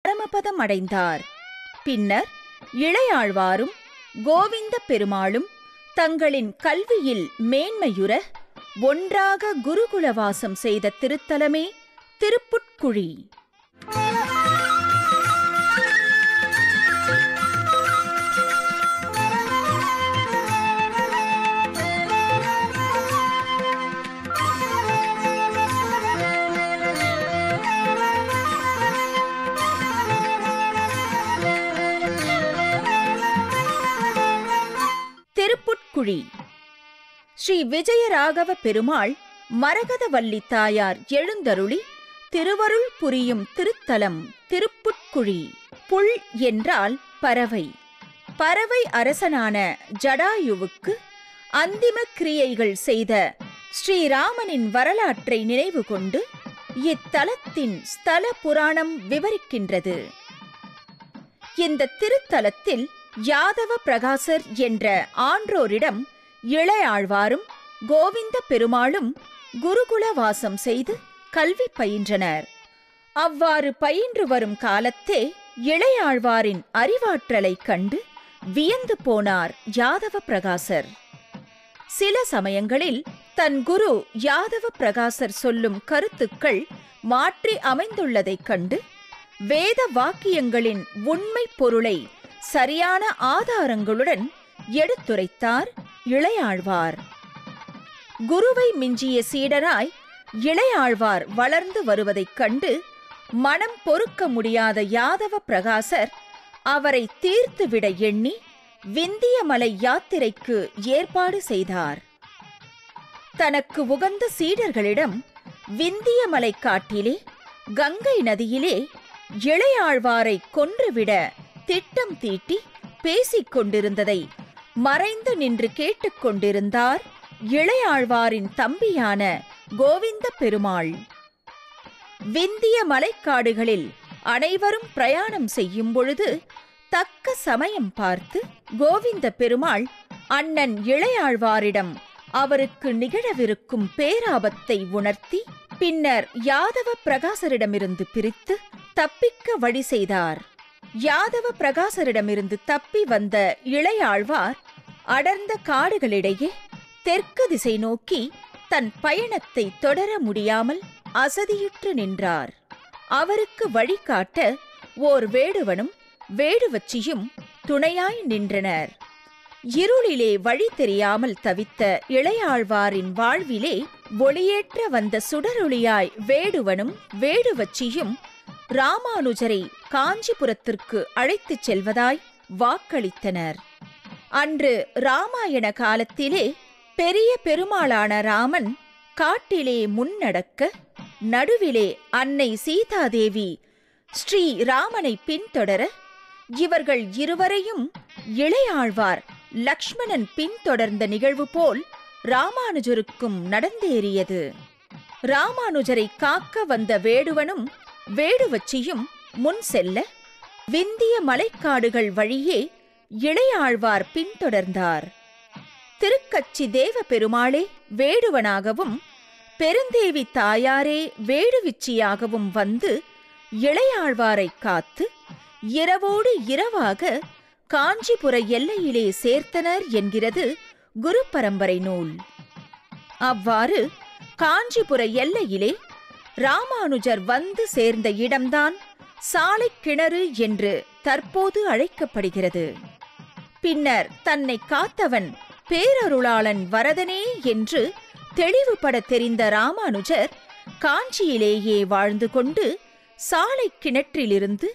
பரமபதம் அடைந்தார். பின்னர் இளையாழ்வாரும் கோவிந்த பெருமாளும் தங்களின் கல்வியில் மேன்மையுற ஒன்றாக குருகுலவாசம் செய்த திருத்தலமே திருப்புட்குழி. திருப்புட்குழி ஸ்ரீ விஜயராகவ பெருமாள் மரகதவல்லி தாயார் எழுந்தருளி திருவருள் புரியும் திருத்தலம் திருப்புட்குழி. புள் என்றால் பறவை. பறவை அரசனான ஜடாயுவுக்கு அந்திம கிரியைகள் செய்த ஸ்ரீராமனின் வரலாற்றை நினைவு கொண்டு இத்தலத்தின் ஸ்தல புராணம் விவரிக்கின்றது. இந்த திருத்தலத்தில் யாதவ பிரகாசர் என்ற ஆன்றோரிடம் இளையாழ்வாரும் கோவிந்த பெருமாளும் குருகுல வாசம் செய்து கல்வி பயின்றனர். அவ்வாறு பயின்று வரும் காலத்தே இளையாழ்வாரின் அறிவாற்றலைக் கண்டு வியந்து போனார் யாதவ பிரகாசர். சில சமயங்களில் தன் குரு யாதவ பிரகாசர் சொல்லும் கருத்துக்கள் மாற்றி அமைந்துள்ளதைக் கண்டு வேத வாக்கியங்களின் உண்மை பொருளை சரியான ஆதாரங்களுடன் எடுத்துரைத்தார் இளையாழ்வார். குருவை மிஞ்சிய சீடராய் இளையாழ்வார் வளர்ந்து வருவதைக் கண்டு மனம் பொறுக்க முடியாத யாதவ பிரகாசர் அவரை தீர்த்துவிட எண்ணி விந்தியமலை யாத்திரைக்கு ஏற்பாடு செய்தார். தனக்கு உகந்த சீடர்களிடம் விந்தியமலை காட்டிலே கங்கை நதியிலே இளையாழ்வாரை கொன்றுவிட திட்டம் தீட்டி பேசிக் கொண்டிருந்ததை மறைந்து நின்று கேட்டுக்கொண்டிருந்தார் இளையாழ்வாரின் தம்பியான கோவிந்த பெருமாள். விந்திய மலைக்காடுகளில் அனைவரும் பிரயாணம் செய்யும் பொழுது தக்க சமயம் பார்த்து கோவிந்த பெருமாள் அண்ணன் இளையாழ்வாரிடம் அவருக்கு நிகழவிருக்கும் பேராபத்தை உணர்த்தி பின்னர் யாதவ பிரகாசரிடமிருந்து பிரித்து தப்பிக்க வழி செய்தார். யாதவ பிரகாசரிடமிருந்து தப்பி வந்த இளையாழ்வார் அடர்ந்த காடுகளிடையே தெற்கு திசை நோக்கி தன் பயணத்தை தொடர முடியாமல் அசதியுற்று நின்றார். அவருக்கு வழிகாட்ட ஓர் வேடுவனும் வேடுவச்சியும் துணையாய் நின்றனர். இருளிலே வழி தெரியாமல் தவித்த இளையாழ்வாரின் வாழ்விலே ஒளியேற்ற வந்த சுடரொளியாய் வேடுவனும் வேடுவச்சியும் ராமானுஜரை காஞ்சிபுரத்திற்கு அழைத்துச் செல்வதாய் வாக்களித்தனர். அன்று ராமாயண காலத்திலே பெரிய பெருமாளான ராமன் காட்டிலே முன்னடக்க நடுவிலே அன்னை சீதாதேவி ஸ்ரீராமனை பின்தொடர இவர்கள் இருவரையும் இளையாழ்வார் லக்ஷ்மணன் பின்தொடர்ந்த நிகழ்வு போல் ராமானுஜருக்கும் நடந்தேறியது. ராமானுஜரை காக்க வந்த வேடுவனும் வேடுவச்சியும் முன் செல்ல விந்திய மலைக்காடுகள் வழியே இளையாழ்வார் பின்தொடர்ந்தார். திருக்கச்சி தேவ பெருமாளே வேடுவனாகவும் பெருந்தேவி தாயாரே வேடுவிச்சியாகவும் வந்து இளையாழ்வாரை காத்து இரவோடு இரவாக காஞ்சிபுர எல்லையிலே சேர்த்தனர் என்கிறது குரு பரம்பரை நூல். அவ்வாறு காஞ்சிபுர எல்லையிலே ராமானுஜர் வந்து சேர்ந்த இடம்தான் சாலை கிணறு என்று தற்போது அழைக்கப்படுகிறது. பின்னர் தன்னை காத்தவன் பேரருளாளன் வரதனே என்று தெளிவுபட தெரிந்த ராமானுஜர் காஞ்சியிலேயே வாழ்ந்து கொண்டு சாலை கிணற்றிலிருந்து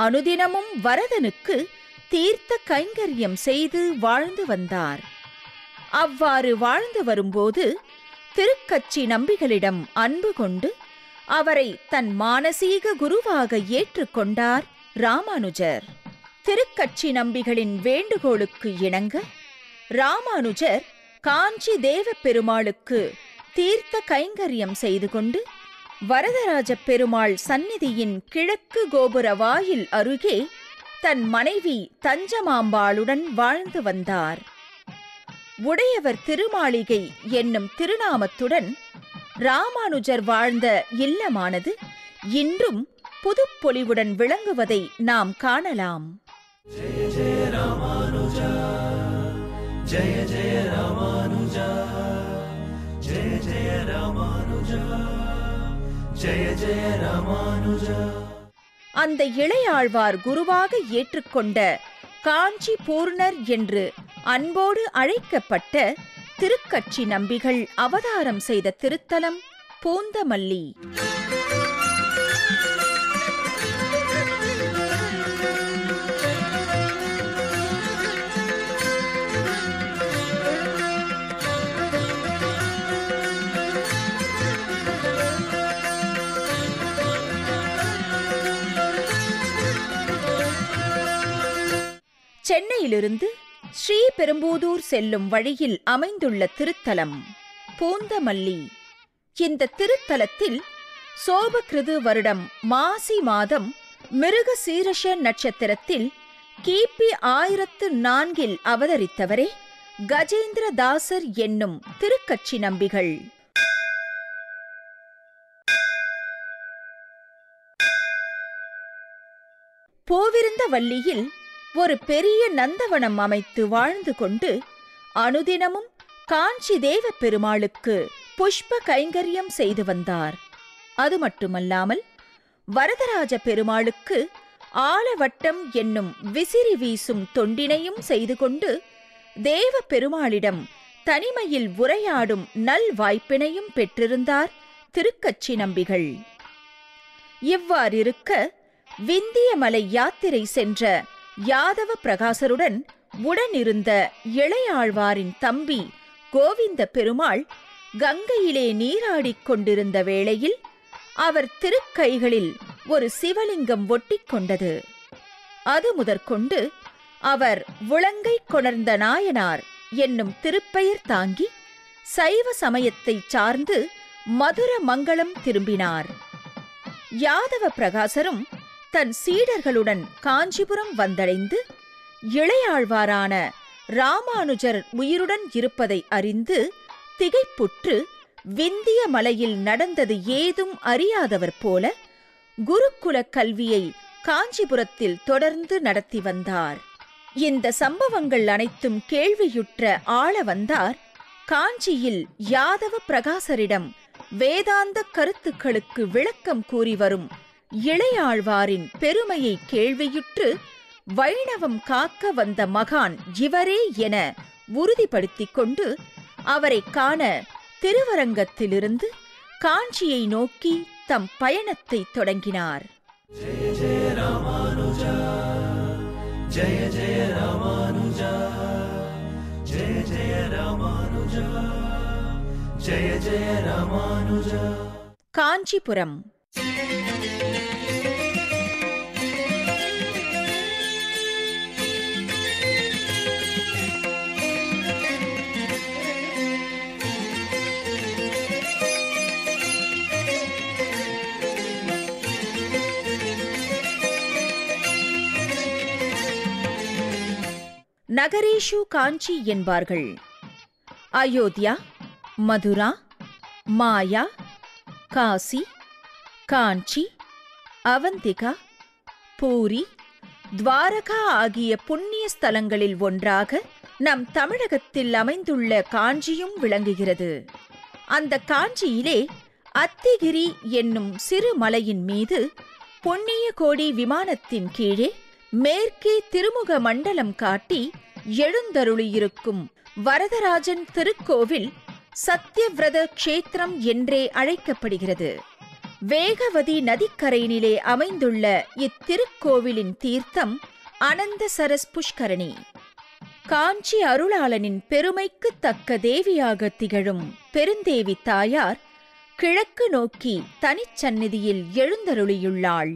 அனுதினமும் வரதனுக்கு தீர்த்த கைங்கரியம் செய்து வாழ்ந்து வந்தார். அவ்வாறு வாழ்ந்து வரும்போது திருக்கச்சி நம்பிகளிடம் அன்பு கொண்டு அவரை தன் மானசீக குருவாக ஏற்றுக்கொண்டார் ராமானுஜர். திருக்கச்சி நம்பிகளின் வேண்டுகோளுக்கு இணங்க ராமானுஜர் காஞ்சி தேவ பெருமாளுக்கு தீர்த்த கைங்கரியம் செய்து கொண்டு வரதராஜ பெருமாள் சந்நிதியின் கிழக்கு கோபுர வாயில் அருகே தன் மனைவி தஞ்சமாம்பாளுடன் வாழ்ந்து வந்தார். உடையவர் திருமாளிகை என்னும் திருநாமத்துடன் ராமானுஜர் வாழ்ந்த இல்லமானது இன்றும் புதுப்பொலிவுடன் விளங்குவதை நாம் காணலாம். ஜெய ஜெய ராமானுஜா, ஜெய ஜெய ராமானுஜா, ஜெய ஜெய ராமானுஜா, ஜெய ஜெய ராமானுஜா. அந்த இளையாழ்வார் குருவாக ஏற்றுக்கொண்ட காஞ்சி பூர்ணர் என்று அன்போடு அழைக்கப்பட்ட திருக்கட்சி நம்பிகள் அவதாரம் செய்த திருத்தலம் பூந்தமல்லி. சென்னையிலிருந்து ஸ்ரீபெரும்புதூர் செல்லும் வழியில் அமைந்துள்ள திருத்தலம் பூந்தமல்லி. இந்த திருத்தலத்தில் சோபகிருது வருடம் மாசி மாதம் மிருகசீரிஷ நட்சத்திரத்தில் கிபி 1004 அவதரித்தவரே கஜேந்திரதாசர் என்னும் திருக்கட்சி நம்பிகள். போவிருந்த வள்ளியில் ஒரு பெரிய நந்தவனம் அமைத்து வாழ்ந்து கொண்டு அனுதினமும் காஞ்சி தேவ பெருமாளுக்கு புஷ்ப கைங்கரியம் செய்து வந்தார். அது மட்டுமல்லாமல் வரதராஜ பெருமாளுக்கு ஆலவட்டம் என்னும் விசிறி வீசும் தொண்டினையும் செய்து கொண்டு தேவ பெருமாளிடம் தனிமையில் உரையாடும் நல் வாய்ப்பினையும் பெற்றிருந்தார் திருக்கட்சி நம்பிகள். இவ்வாறிருக்க விந்தியமலை யாத்திரை சென்ற யாதவ பிரகாசருடன் உடனிருந்த இளையாழ்வாரின் தம்பி கோவிந்த பெருமாள் கங்கையிலே நீராடிக் கொண்டிருந்த வேளையில் அவர் திருக்கைகளில் ஒரு சிவலிங்கம் ஒட்டிக் கொண்டது. அது முதற்கொண்டு அவர் உளங்கை கொணர்ந்த நாயனார் என்னும் திருப்பெயர் தாங்கி சைவ சமயத்தைச் சார்ந்து மதுர மங்களம் திரும்பினார். யாதவ பிரகாசரும் தன் சீடர்களுடன் காஞ்சிபுரம் வந்தடைந்து இளையாழ்வாரான ராமானுஜர் உயிருடன் இருப்பதை அறிந்து திகைப்புற்று விந்திய மலையில் நடந்தது ஏதும் அறியாதவர் போல குருகுல கல்வியை காஞ்சிபுரத்தில் தொடர்ந்து நடத்தி வந்தார். இந்த சம்பவங்கள் அனைத்தும் கேள்வியுற்ற ஆளவந்தார் காஞ்சியில் யாதவ பிரகாசரிடம் வேதாந்த கருத்துக்களுக்கு விளக்கம் கூறி வரும் இளையாழ்வாரின் பெருமையை கேள்வியுற்று வைணவம் காக்க வந்த மகான் இவரே என உறுதிப்படுத்திக் கொண்டு அவரை காண திருவரங்கத்திலிருந்து காஞ்சியை நோக்கி தம் பயணத்தை தொடங்கினார். ஜெய ஜெய ராமானுஜா, ஜெய ஜெய ராமானுஜா, ஜெய ஜெய ராமானுஜா, ஜெய ஜெய ராமானுஜா. காஞ்சிபுரம். நகரேஷு காஞ்சி என்பார்கள். அயோத்தியா, மதுரா, மாயா, காசி, காஞ்சி, அவந்திகா, பூரி, துவாரகா ஆகிய புண்ணிய ஸ்தலங்களில் ஒன்றாக நம் தமிழகத்தில் அமைந்துள்ள காஞ்சியும் விளங்குகிறது. அந்த காஞ்சியிலே அத்திகிரி என்னும் சிறு மலையின் மீது புண்ணிய கோடி விமானத்தின் கீழே மேற்கே திருமுக மண்டலம் காட்டி எழுந்தருளியிருக்கும் வரதராஜன் திருக்கோவில் சத்யவிரத க்ஷேத்திரம் என்றே அழைக்கப்படுகிறது. வேகவதி நதிக்கரையினிலே அமைந்துள்ள இத்திருக்கோவிலின் தீர்த்தம் அனந்த சரஸ் புஷ்கரணி. காஞ்சி அருளாளனின் பெருமைக்கு தக்க தேவியாக திகழும் பெருந்தேவி தாயார் கிழக்கு நோக்கி தனிச்சந்நிதியில் எழுந்தருளியுள்ளாள்.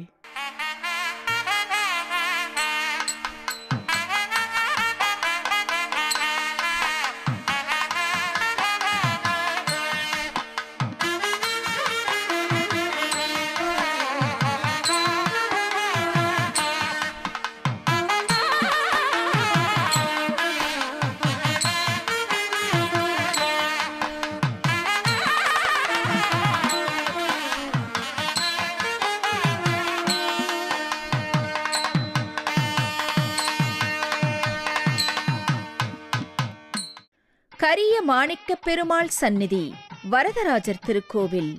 கரிய மாணிக்கப் பெருமாள் சந்நிதி, வரதராஜர் திருக்கோவில்.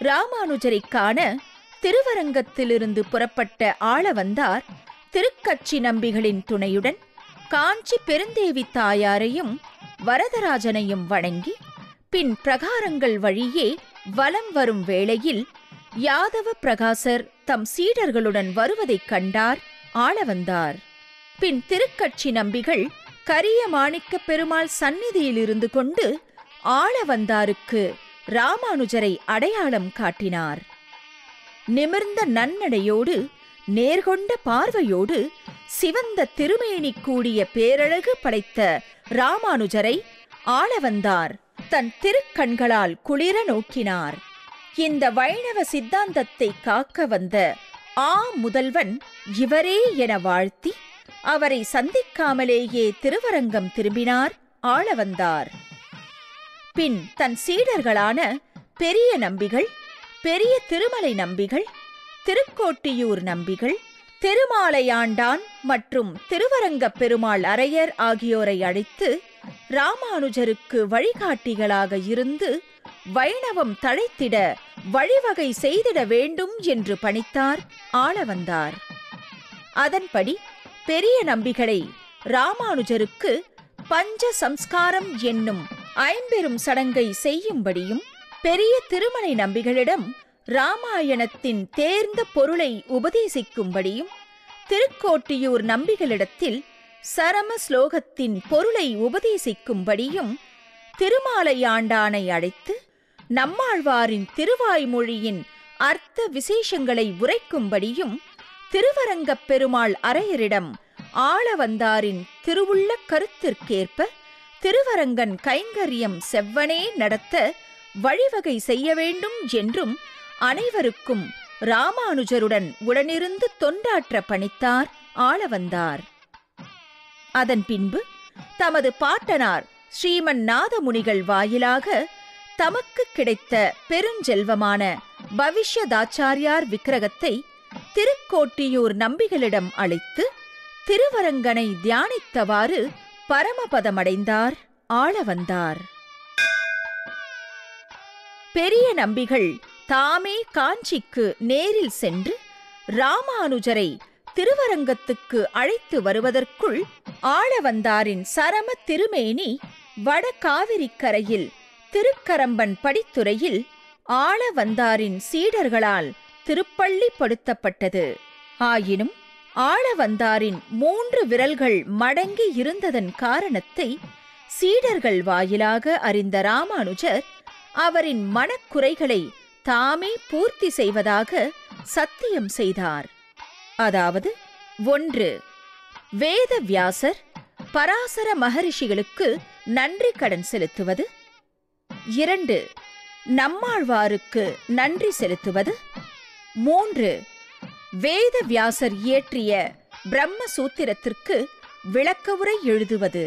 ராமானுஜரைக் காண திருவரங்கத்திலிருந்து புறப்பட்ட ஆளவந்தார் திருக்கட்சி நம்பிகளின் துணையுடன் காஞ்சி பெருந்தேவி தாயாரையும் வரதராஜனையும் வணங்கி பின் பிரகாரங்கள் வழியே வலம் வரும் வேளையில் யாதவ பிரகாசர் தம் சீடர்களுடன் வருவதைக் கண்டார் ஆளவந்தார். பின் திருக்கட்சி நம்பிகள் கரிய மாணிக்கப் பெருமாள் சந்நிதியிலிருந்து கொண்டு ஆளவந்தாருக்கு ராமானுஜரை அடையாளம் காட்டினார். நிமிர்ந்த நன்னடையோடு நேர்கொண்ட பார்வையோடு சிவந்த திருமேனி கூடிய பேரழகு படைத்த ராமானுஜரை ஆளவந்தார் தன் திருக்கண்களால் குளிர நோக்கினார். இந்த வைணவ சித்தாந்தத்தை காக்க வந்த முதல்வன் இவரே என வாழ்த்தி அவரை சந்திக்காமலேயே திருவரங்கம் திரும்பினார் ஆளவந்தார். பின் தன் சீடர்களான பெரிய நம்பிகள், பெரிய திருமலை நம்பிகள், திருக்கோட்டியூர் நம்பிகள், திருமாலையாண்டான் மற்றும் திருவரங்கப் பெருமாள் அரையர் ஆகியோரை அழைத்து ராமானுஜருக்கு வழிகாட்டிகளாக இருந்து வைணவம் தழைத்திட வழிவகை செய்திட வேண்டும் என்று பணித்தார் ஆளவந்தார். அதன்படி பெரிய நம்பிகளை ராமானுஜருக்கு பஞ்ச சம்ஸ்காரம் என்னும் ஐம்பெரும் சடங்கை செய்யும்படியும், பெரிய திருமலை நம்பிகளிடம் ராமாயணத்தின் தேர்ந்த பொருளை உபதேசிக்கும்படியும், திருக்கோட்டியூர் நம்பிகளிடத்தில் சரம ஸ்லோகத்தின் பொருளை உபதேசிக்கும்படியும், திருமாலையாண்டானை அழைத்து நம்மாழ்வாரின் திருவாய்மொழியின் அர்த்த விசேஷங்களை உரைக்கும்படியும், திருவரங்கப் பெருமாள் அரையரிடம் ஆளவந்தாரின் திருவுள்ள கருத்திற்கேற்ப திருவரங்கன் கைங்கரியம் செவ்வனே நடத்த வழிவகை செய்ய வேண்டும் என்றும் அனைவருக்கும் ராமானுஜருடன் உடனிருந்து தொண்டாற்ற பணித்தார் ஆளவந்தார். அதன் பின்பு தமது பாட்டனார் ஸ்ரீமன் நாதமுனிகள் வாயிலாக தமக்கு கிடைத்த பெருஞ்செல்வமான பவிஷ்யதாச்சாரியார் விக்கிரகத்தை திருக்கோட்டியூர் நம்பிகளிடம் அளித்து திருவரங்கனை தியானித்தவாறு பரமபதமடைந்தார் ஆளவந்தார். பெரிய நம்பிகள் தாமே காஞ்சிக்கு நேரில் சென்று ராமானுஜரை திருவரங்கத்துக்கு அழைத்து வருவதற்குள் ஆளவந்தாரின் சரம திருமேனி வட காவிரிக்கரையில் திருக்கரம்பன் படித்துறையில் ஆளவந்தாரின் சீடர்களால் திருப்பள்ளிப்படுத்தப்பட்டது. ஆயினும் ஆளவந்தாரின் 3 விரல்கள் மடங்கி இருந்ததன் காரணத்தை சீடர்கள் வாயிலாக அறிந்த ராமானுஜர் அவரின் மனக்குறைகளை தாமே பூர்த்தி செய்வதாக சத்தியம் செய்தார். அதாவது 1. வேத வியாசர் பராசர மகரிஷிகளுக்கு நன்றி கடன் செலுத்துவது. 2. நம்மாழ்வாருக்கு நன்றி செலுத்துவது. 3. வேத வியாசர் இயற்றிய பிரம்மசூத்திரத்திற்கு விளக்கவுரை எழுதுவது.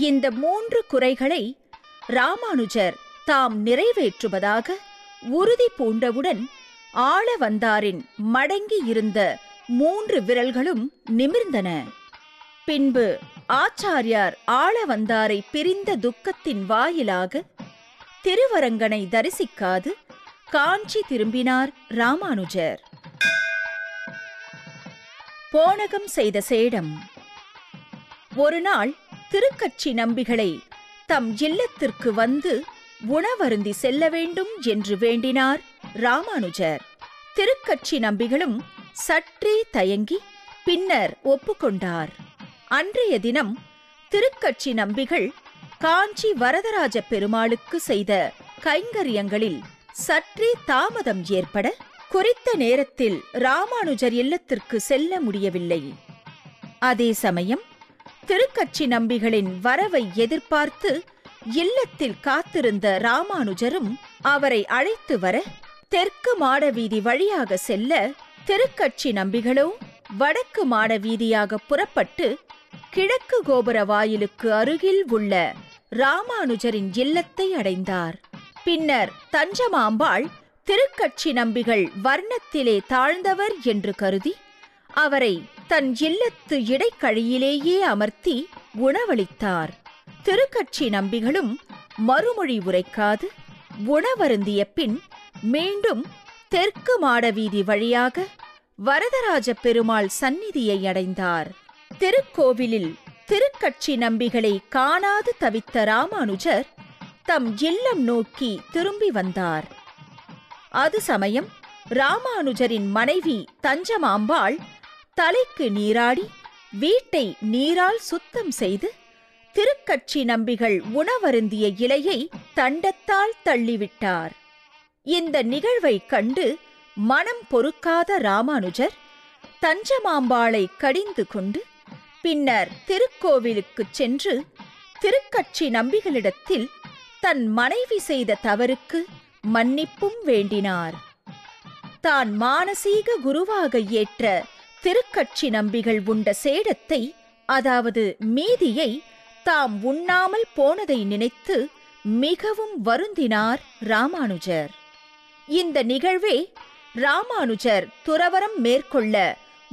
இந்த 3 குறைகளை ராமானுஜர் தாம் நிறைவேற்றுவதாக உறுதி பூண்டவுடன் ஆளவந்தாரின் மடங்கி இருந்த 3 விரல்களும் நிமிர்ந்தன. பின்பு ஆச்சாரியார் ஆளவந்தாரை பிரிந்த துக்கத்தின் வாயிலாக திருவரங்கனை தரிசிக்காது காஞ்சி திரும்பினார் ராமானுஜர். போனகம் செய்த சேடம். ஒரு நாள் திருக்கட்சி நம்பிகளை தம் இல்லத்திற்கு வந்து உணவருந்தி செல்ல வேண்டும் என்று வேண்டினார் ராமானுஜர். திருக்கட்சி நம்பிகளும் சற்றே தயங்கி பின்னர் ஒப்புக்கொண்டார். அன்றைய தினம் திருக்கட்சி நம்பிகள் காஞ்சி வரதராஜ பெருமாளுக்கு செய்த கைங்கரியங்களில் சற்றே தாமதம் ஏற்பட குறித்த நேரத்தில் ராமானுஜர் இல்லத்திற்கு செல்ல முடியவில்லை. அதே சமயம் திருக்கட்சி நம்பிகளின் வரவை எதிர்பார்த்து இல்லத்தில் காத்திருந்த ராமானுஜரும் அவரை அழைத்து வர தெற்கு மாட வீதி வழியாக செல்ல திருக்கட்சி நம்பிகளோ வடக்கு மாட வீதியாக புறப்பட்டு கிழக்கு கோபுர வாயிலுக்கு அருகில் உள்ள ராமானுஜரின் இல்லத்தை அடைந்தார். பின்னர் தஞ்சமாம்பாள் திருக்கட்சி நம்பிகள் வர்ணத்திலே தாழ்ந்தவர் என்று கருதி அவரை தன் இல்லத்து இடைக்கழியிலேயே அமர்த்தி உணவளித்தார். திருக்கட்சி நம்பிகளும் மறுமொழி உரைக்காது உணவருந்திய பின் மீண்டும் தெற்கு மாட வீதி வழியாக வரதராஜ பெருமாள் சந்நிதியை அடைந்தார். திருக்கோவிலில் திருக்கட்சி நம்பிகளை காணாது தவித்த ராமானுஜர் தம் இல்லம் நோக்கி திரும்பி வந்தார். அது சமயம் ராமானுஜரின் மனைவி தஞ்சமாம்பாள் தலைக்கு நீராடி வீட்டை நீரால் சுத்தம் செய்து திருக்கட்சி நம்பிகள் உணவருந்திய இலையை தண்டத்தால் தள்ளிவிட்டார். இந்த நிகழ்வைக் கண்டு மனம் பொறுக்காத ராமானுஜர் தஞ்சமாம்பாளை கடிந்து கொண்டு பின்னர் திருக்கோவிலுக்குச் சென்று திருக்கட்சி நம்பிகளிடத்தில் தன் மனைவி செய்த தவறுக்கு மன்னிப்பும் வேண்டினார். தான் மானசீக குருவாக ஏற்ற திருக்கட்சி நம்பிகள் உண்ட சேடத்தை, அதாவது மீதியை தாம் உண்ணாமல் போனதை நினைத்து மிகவும் வருந்தினார் ராமானுஜர். இந்த நிகழ்வே ராமானுஜர் துறவறம் மேற்கொள்ள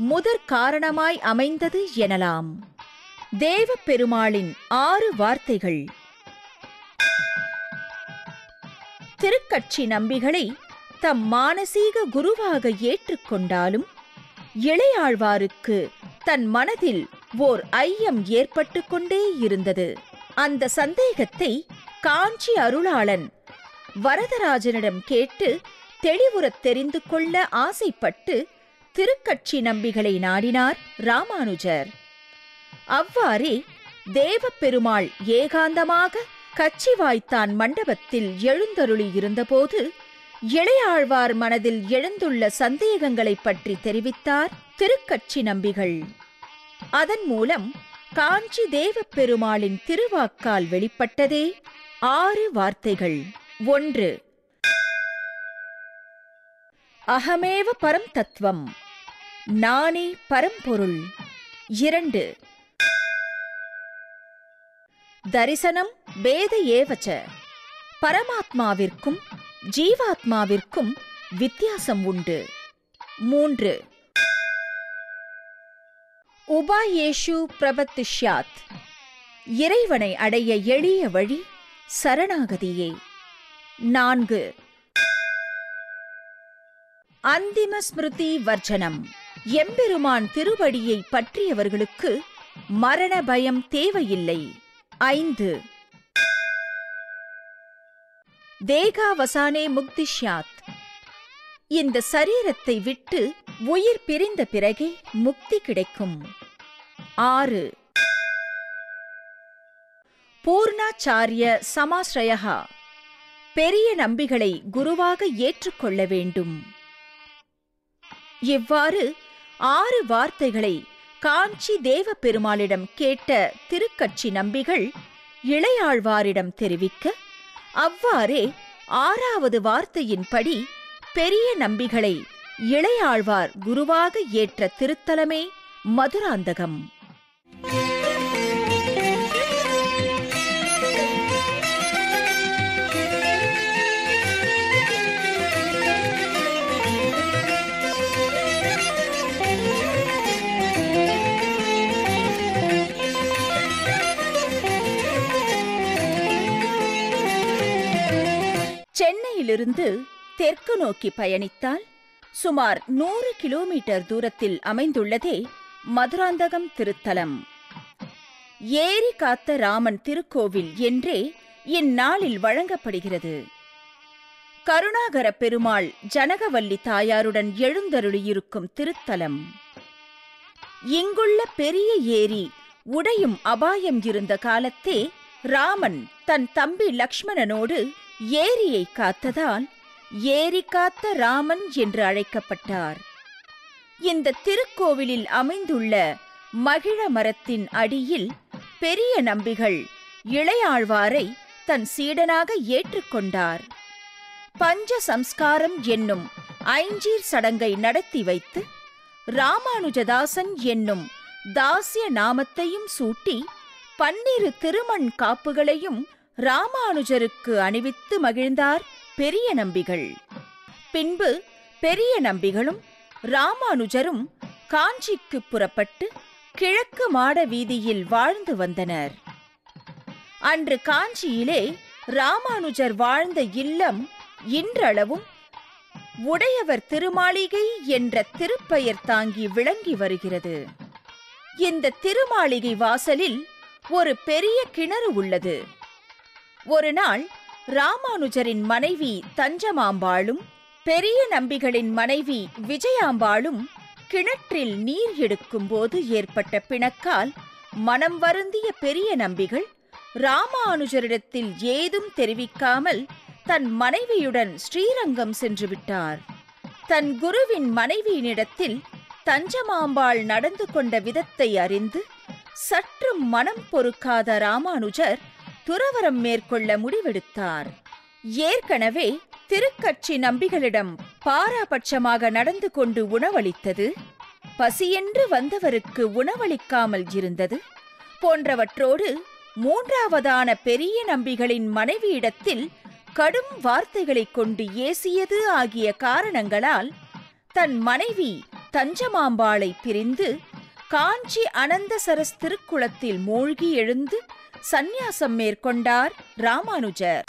முதற் காரணமாய் அமைந்தது எனலாம். தேவப்பெருமாளின் 6 வார்த்தைகள். திருக்கட்சி நம்பிகளை தம் மானசீக குருவாக ஏற்றுக்கொண்டாலும் இளையாழ்வாருக்கு தன் மனதில் ஓர் ஐயம் ஏற்பட்டு கொண்டே இருந்தது. அந்த சந்தேகத்தை காஞ்சி அருளாளன் வரதராஜனிடம் கேட்டு தெளிவுறத் தெரிந்து கொள்ள ஆசைப்பட்டு திருக்கட்சி நம்பிகளை நாடினார் ராமானுஜர். அவ்வாறே தேவப்பெருமாள் ஏகாந்தமாக கச்சிவாய்த்தான் மண்டபத்தில் எழுந்தருளி இருந்தபோது இளையாழ்வார் மனதில் எழுந்துள்ள சந்தேகங்களைப் பற்றி தெரிவித்தார் திருக்கட்சி நம்பிகள். அதன் மூலம் காஞ்சி தேவப்பெருமாளின் திருவாக்கால் வெளிப்பட்டதே 6 வார்த்தைகள். 1. அகமேவ பரம் தத்துவம், நானே பரம்பொருள். 2. தரிசனம் பேத ஏவச்ச, பரமாத்மாவிற்கும் ஜீவாத்மாவிற்கும் வித்தியாசம் உண்டு. 3. உபாயேஷு பிரபத்திஷ்யாத், இறைவனை அடைய எளிய வழி சரணாகதியே. 4. அந்திம ஸ்மிருதி வர்ஜனம், எம்பெருமான் திருவடியை பற்றியவர்களுக்கு மரண பயம் தேவையில்லை. 5. தேகாவசானே முக்திஷ்யாத், இந்த சரீரத்தை விட்டு உயிர் பிரிந்த பிறகே முக்தி கிடைக்கும். 6. பூர்ணாச்சாரிய சமாஸ்ரயா, பெரிய நம்பிகளை குருவாக ஏற்றுக்கொள்ள வேண்டும். இவ்வாறு 6 வார்த்தைகளை காஞ்சி தேவப்பெருமாளிடம் கேட்ட திருக்கட்சி நம்பிகள் இளையாழ்வாரிடம் தெரிவிக்க, அவ்வாறே 6வது வார்த்தையின்படி பெரிய நம்பிகளை இளையாழ்வார் குருவாக ஏற்ற திருத்தலமே மதுராந்தகம். சென்னையிலிருந்து தெற்கு நோக்கி பயணித்தால் சுமார் 100 கிலோமீட்டர் தூரத்தில் அமைந்துள்ளதே மதுராந்தகம் திருத்தலம். ஏரி காத்த ராமன் திருக்கோவில் என்றே இந்நாளில் வழங்கப்படுகிறது. கருணாகர பெருமாள் ஜனகவல்லி தாயாருடன் எழுந்தருளியிருக்கும் திருத்தலம். இங்குள்ள பெரிய ஏரி உடையும் அபாயம் இருந்த காலத்தே ராமன் தன் தம்பி லக்ஷ்மணனோடு ஏரியை காத்ததால் ஏரி காத்த ராமன் என்று அழைக்கப்பட்டார். இந்த திருக்கோவிலில் அமைந்துள்ள மகிழ மரத்தின் அடியில் பெரிய நம்பிகள் இளையாழ்வாரை தன் சீடனாக ஏற்றுக்கொண்டார். பஞ்ச சம்ஸ்காரம் என்னும் ஐஞ்சீர் சடங்கை நடத்தி வைத்து ராமானுஜதாசன் என்னும் தாசிய நாமத்தையும் சூட்டி 12 திருமண் காப்புகளையும் ராமானுஜருக்கு அணிவித்து மகிழ்ந்தார் பெரிய நம்பிகள். பின்பு பெரிய நம்பிகளும் ராமானுஜரும் காஞ்சிக்கு புறப்பட்டு கிழக்கு மாட வீதியில் வாழ்ந்து வந்தனர். அன்று காஞ்சியிலே ராமானுஜர் வாழ்ந்த இல்லம் இன்றளவும் உடையவர் திருமாளிகை என்ற திருப்பெயர் தாங்கி விளங்கி வருகிறது. இந்த திருமாளிகை வாசலில் ஒரு பெரிய கிணறு உள்ளது. ஒரு நாள் ராமானுஜரின் மனைவி தஞ்சமாம்பாளும் பெரிய நம்பிகளின் மனைவி விஜயாம்பாளும் கிணற்றில் நீர் எடுக்கும் போது ஏற்பட்ட பிணக்கால் மனம் வருந்திய பெரிய நம்பிகள் ராமானுஜரிடத்தில் ஏதும் தெரிவிக்காமல் தன் மனைவியுடன் ஸ்ரீரங்கம் சென்று விட்டார். தன் குருவின் மனைவியினிடத்தில் தஞ்சமாம்பாள் நடந்து கொண்ட விதத்தை அறிந்து சற்றும் மனம் பொறுக்காத ராமானுஜர் துறவரம் மேற்கொள்ள முடிவெடுத்தார். ஏற்கனவே திருக்கட்சி நம்பிகளிடம் பாராபட்சமாக நடந்து கொண்டு உணவளித்தது, பசியென்று வந்தவருக்கு உணவளிக்காமல் இருந்தது போன்றவற்றோடு மூன்றாவதான பெரிய நம்பிகளின் மனைவியிடத்தில் கடும் வார்த்தைகளைக் கொண்டு ஏசியது ஆகிய காரணங்களால் தன் மனைவி தஞ்சமாம்பாளை பிரிந்து காஞ்சி அனந்தசரஸ் திருக்குளத்தில் மூழ்கி எழுந்து சந்நியாசம் மேற்கொண்டார் ராமானுஜர்.